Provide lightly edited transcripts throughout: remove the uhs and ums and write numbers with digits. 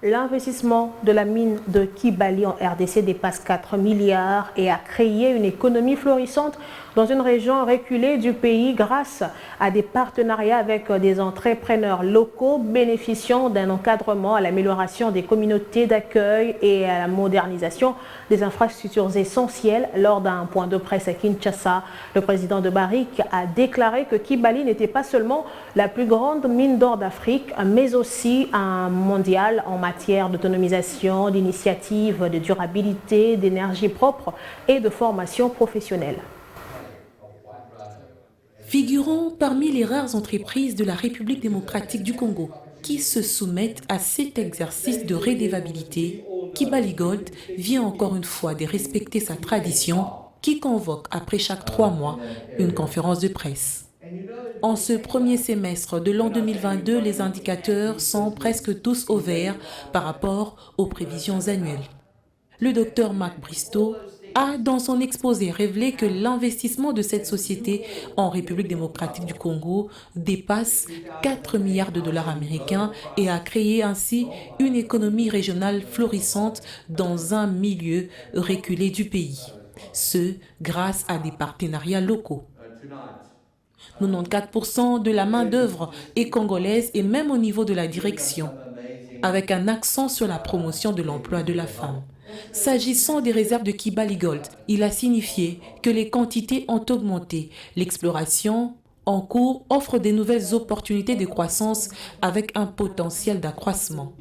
L'investissement de la mine de Kibali en RDC dépasse 4 milliards et a créé une économie florissante dans une région reculée du pays grâce à des partenariats avec des entrepreneurs locaux bénéficiant d'un encadrement à l'amélioration des communautés d'accueil et à la modernisation des infrastructures essentielles. Lors d'un point de presse à Kinshasa, le président de Barrick a déclaré que Kibali n'était pas seulement la plus grande mine d'or d'Afrique, mais aussi un mondial en matière d'autonomisation, d'initiatives de durabilité, d'énergie propre et de formation professionnelle. Figurant parmi les rares entreprises de la République démocratique du Congo qui se soumettent à cet exercice de redevabilité, Kibali Gold vient encore une fois de respecter sa tradition qui convoque après chaque 3 mois une conférence de presse. En ce premier semestre de l'an 2022, les indicateurs sont presque tous au vert par rapport aux prévisions annuelles. Le docteur Marc Bristow a, dans son exposé, révélé que l'investissement de cette société en République démocratique du Congo dépasse 4 milliards de dollars américains et a créé ainsi une économie régionale florissante dans un milieu reculé du pays. Ce, grâce à des partenariats locaux. 94% de la main-d'œuvre est congolaise et même au niveau de la direction, avec un accent sur la promotion de l'emploi de la femme. S'agissant des réserves de Kibali Gold, il a signifié que les quantités ont augmenté. L'exploration en cours offre de nouvelles opportunités de croissance avec un potentiel d'accroissement.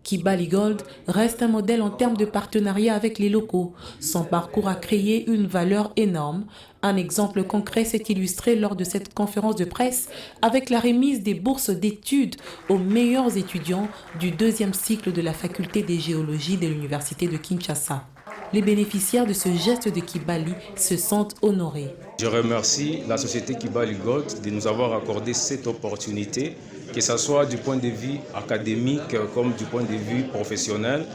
Kibali Gold reste un modèle en termes de partenariat avec les locaux. Son parcours a créé une valeur énorme. Un exemple concret s'est illustré lors de cette conférence de presse avec la remise des bourses d'études aux meilleurs étudiants du 2e cycle de la faculté des géologies de l'université de Kinshasa. Les bénéficiaires de ce geste de Kibali se sentent honorés. Je remercie la société Kibali Gold de nous avoir accordé cette opportunité, que ce soit du point de vue académique comme du point de vue professionnel.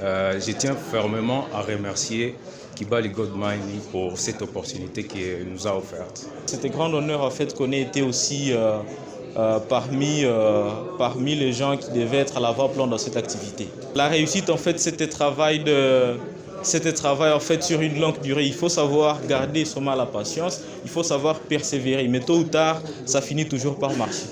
Je tiens fermement à remercier Kibali Gold Mining pour cette opportunité qu'il nous a offerte. C'est un grand honneur en fait qu'on ait été aussi parmi les gens qui devaient être à l'avant-plan dans cette activité. La réussite en fait c'était travail en fait sur une longue durée. Il faut savoir garder seulement la patience, il faut savoir persévérer, mais tôt ou tard ça finit toujours par marcher.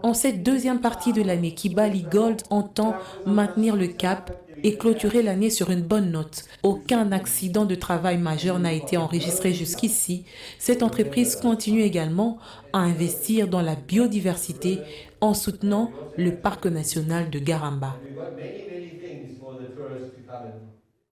En cette deuxième partie de l'année, Kibali Gold entend maintenir le cap et clôturer l'année sur une bonne note. Aucun accident de travail majeur n'a été enregistré jusqu'ici. Cette entreprise continue également à investir dans la biodiversité en soutenant le parc national de Garamba.